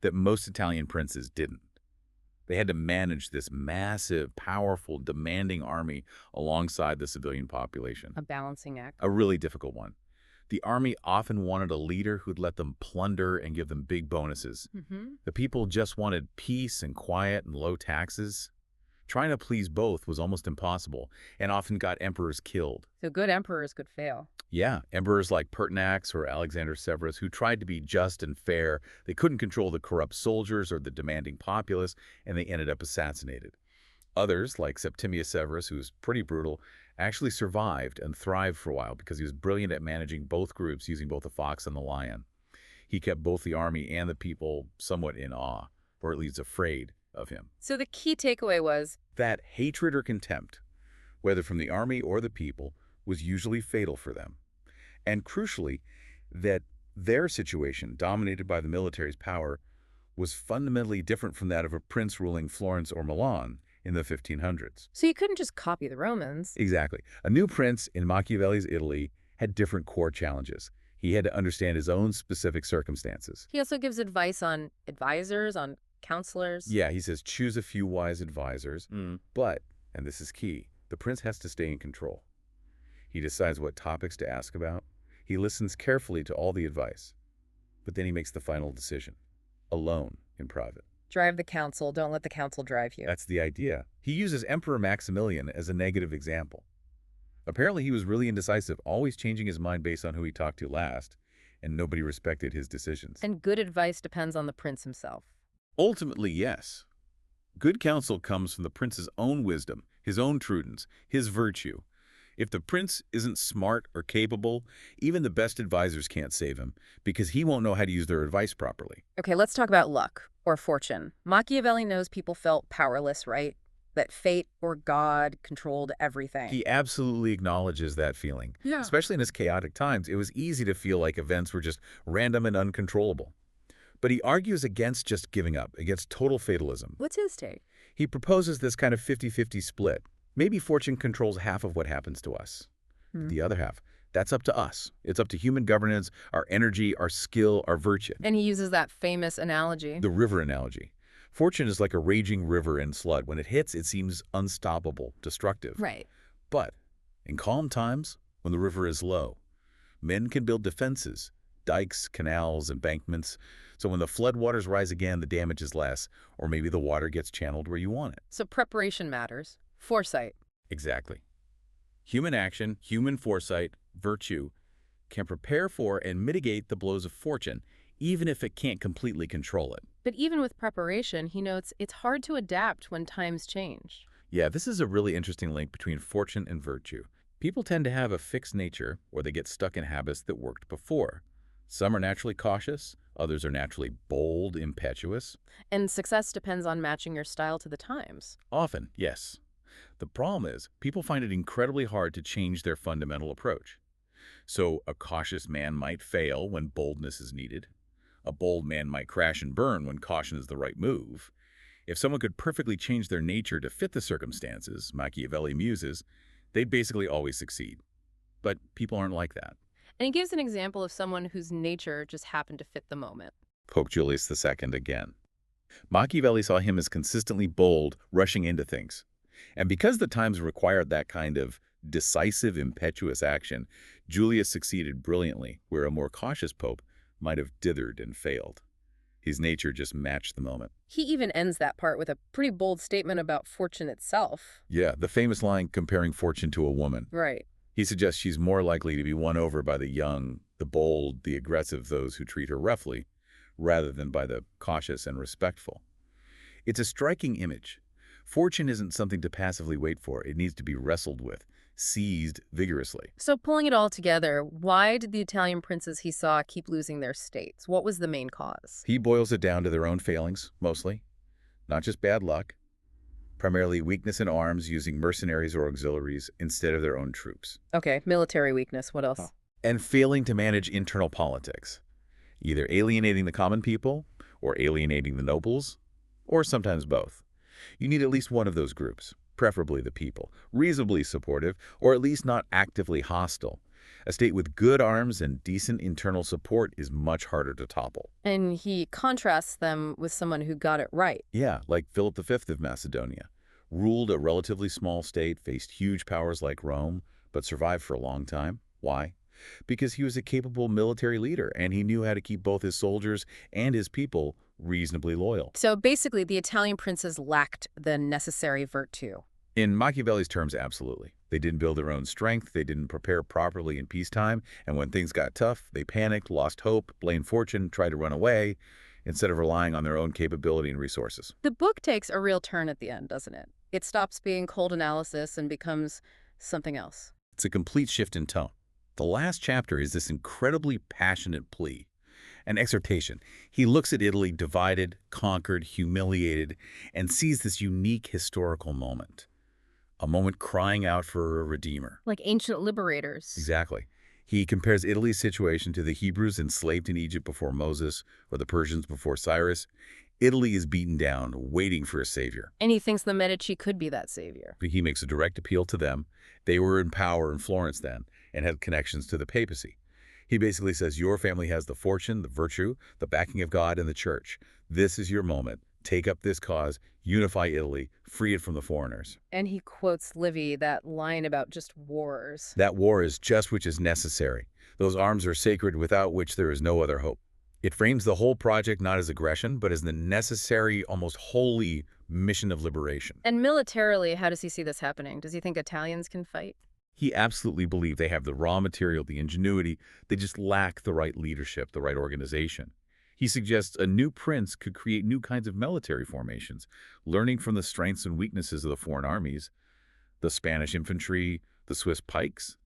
that most Italian princes didn't. They had to manage this massive, powerful, demanding army alongside the civilian population. A balancing act. A really difficult one. The army often wanted a leader who'd let them plunder and give them big bonuses. The people just wanted peace and quiet and low taxes. Trying to please both was almost impossible, and often got emperors killed. So good emperors could fail. Yeah, emperors like Pertinax or Alexander Severus, who tried to be just and fair, they couldn't control the corrupt soldiers or the demanding populace, and they ended up assassinated. Others, like Septimius Severus, who was pretty brutal, actually survived and thrived for a while because he was brilliant at managing both groups using both the fox and the lion. He kept both the army and the people somewhat in awe, or at least afraid of him. So the key takeaway was That hatred or contempt, whether from the army or the people, was usually fatal for them. And crucially, that their situation, dominated by the military's power, was fundamentally different from that of a prince ruling Florence or Milan in the 1500s. so you couldn't just copy the Romans. Exactly. A new prince in Machiavelli's Italy had different core challenges. He had to understand his own specific circumstances. He also gives advice on advisors, on counselors. Yeah, he says, choose a few wise advisors, but, and this is key, the prince has to stay in control. He decides what topics to ask about. He listens carefully to all the advice, but then he makes the final decision, alone, in private. Drive the council. Don't let the council drive you. That's the idea. He uses Emperor Maximilian as a negative example. Apparently he was really indecisive, always changing his mind based on who he talked to last, and nobody respected his decisions. And good advice depends on the prince himself. Ultimately, yes. Good counsel comes from the prince's own wisdom, his own prudence, his virtue. If the prince isn't smart or capable, even the best advisors can't save him because he won't know how to use their advice properly. Okay, let's talk about luck or fortune. Machiavelli knows people felt powerless, right? That fate or God controlled everything. He absolutely acknowledges that feeling. Yeah. Especially in his chaotic times, it was easy to feel like events were just random and uncontrollable. But he argues against just giving up, against total fatalism. What's his take? He proposes this kind of 50-50 split. Maybe fortune controls half of what happens to us. The other half, that's up to us. It's up to human governance, our energy, our skill, our virtue. And he uses that famous analogy. The river analogy. Fortune is like a raging river in flood. When it hits, it seems unstoppable, destructive. Right. But in calm times, when the river is low, men can build defenses, dikes, canals, embankments, so when the floodwaters rise again, the damage is less, or maybe the water gets channeled where you want it. So preparation matters. Foresight. Exactly. Human action, human foresight, virtue, can prepare for and mitigate the blows of fortune, even if it can't completely control it. But even with preparation, he notes it's hard to adapt when times change. Yeah, this is a really interesting link between fortune and virtue. People tend to have a fixed nature, or they get stuck in habits that worked before. Some are naturally cautious, others are naturally bold, impetuous. And success depends on matching your style to the times. Often, yes. The problem is, people find it incredibly hard to change their fundamental approach. So a cautious man might fail when boldness is needed. A bold man might crash and burn when caution is the right move. If someone could perfectly change their nature to fit the circumstances, Machiavelli muses, they'd basically always succeed. But people aren't like that. And he gives an example of someone whose nature just happened to fit the moment. Pope Julius II again. Machiavelli saw him as consistently bold, rushing into things. And because the times required that kind of decisive, impetuous action, Julius succeeded brilliantly, where a more cautious pope might have dithered and failed. His nature just matched the moment. He even ends that part with a pretty bold statement about fortune itself. Yeah, the famous line comparing fortune to a woman. Right. He suggests she's more likely to be won over by the young, the bold, the aggressive, those who treat her roughly, rather than by the cautious and respectful. It's a striking image. Fortune isn't something to passively wait for. It needs to be wrestled with, seized vigorously. So pulling it all together, why did the Italian princes he saw keep losing their states? What was the main cause? He boils it down to their own failings, mostly. Not just bad luck. Primarily weakness in arms, using mercenaries or auxiliaries instead of their own troops. Okay, military weakness. What else? And failing to manage internal politics. Either alienating the common people, or alienating the nobles, or sometimes both. You need at least one of those groups, preferably the people, reasonably supportive, or at least not actively hostile. A state with good arms and decent internal support is much harder to topple. And he contrasts them with someone who got it right. Yeah, like Philip V of Macedonia. Ruled a relatively small state, faced huge powers like Rome, but survived for a long time. Why? Because he was a capable military leader, and he knew how to keep both his soldiers and his people reasonably loyal. So basically, the Italian princes lacked the necessary virtue. In Machiavelli's terms, absolutely. They didn't build their own strength, they didn't prepare properly in peacetime, and when things got tough, they panicked, lost hope, blamed fortune, tried to run away, instead of relying on their own capability and resources. The book takes a real turn at the end, doesn't it? It stops being cold analysis and becomes something else. It's a complete shift in tone. The last chapter is this incredibly passionate plea, an exhortation. He looks at Italy divided, conquered, humiliated, and sees this unique historical moment. A moment crying out for a redeemer. Like ancient liberators. Exactly. He compares Italy's situation to the Hebrews enslaved in Egypt before Moses or the Persians before Cyrus. Italy is beaten down, waiting for a savior. And he thinks the Medici could be that savior. He makes a direct appeal to them. They were in power in Florence then and had connections to the papacy. He basically says, your family has the fortune, the virtue, the backing of God and the church. This is your moment. Take up this cause, unify Italy, free it from the foreigners. And he quotes Livy, that line about just wars. That war is just which is necessary. Those arms are sacred without which there is no other hope. It frames the whole project not as aggression, but as the necessary, almost holy mission of liberation. And militarily, how does he see this happening? Does he think Italians can fight? He absolutely believes they have the raw material, the ingenuity. They just lack the right leadership, the right organization. He suggests a new prince could create new kinds of military formations, learning from the strengths and weaknesses of the foreign armies, the Spanish infantry, the Swiss pikes,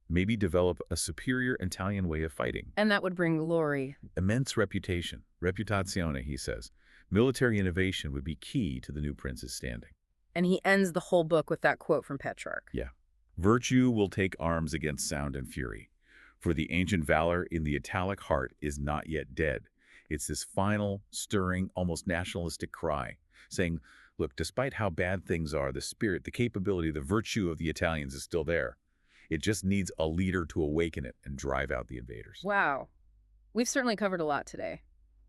maybe develop a superior Italian way of fighting. And that would bring glory. Immense reputation, reputazione, he says. Military innovation would be key to the new prince's standing. And he ends the whole book with that quote from Petrarch. Yeah. Virtue will take arms against sound and fury, for the ancient valor in the Italic heart is not yet dead. It's this final, stirring, almost nationalistic cry, saying, look, despite how bad things are, the spirit, the capability, the virtue of the Italians is still there. It just needs a leader to awaken it and drive out the invaders. Wow. We've certainly covered a lot today.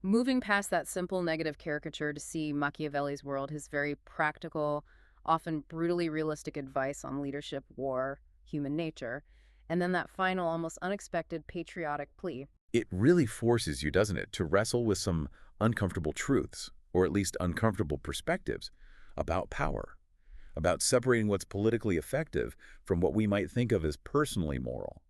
Moving past that simple negative caricature to see Machiavelli's world, his very practical, often brutally realistic advice on leadership, war, human nature, and then that final, almost unexpected patriotic plea. It really forces you, doesn't it, to wrestle with some uncomfortable truths, or at least uncomfortable perspectives, about power, about separating what's politically effective from what we might think of as personally moral.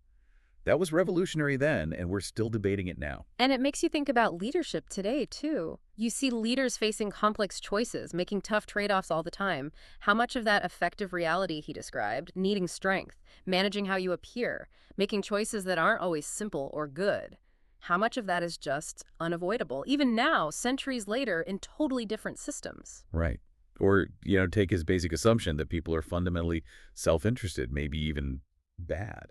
That was revolutionary then, and we're still debating it now. And it makes you think about leadership today, too. You see leaders facing complex choices, making tough trade-offs all the time. How much of that effective reality he described, needing strength, managing how you appear, making choices that aren't always simple or good, how much of that is just unavoidable, even now, centuries later, in totally different systems? Right. Or, take his basic assumption that people are fundamentally self-interested, maybe even bad.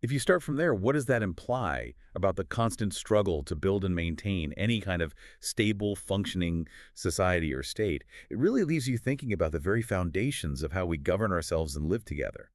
If you start from there, what does that imply about the constant struggle to build and maintain any kind of stable, functioning society or state? It really leaves you thinking about the very foundations of how we govern ourselves and live together.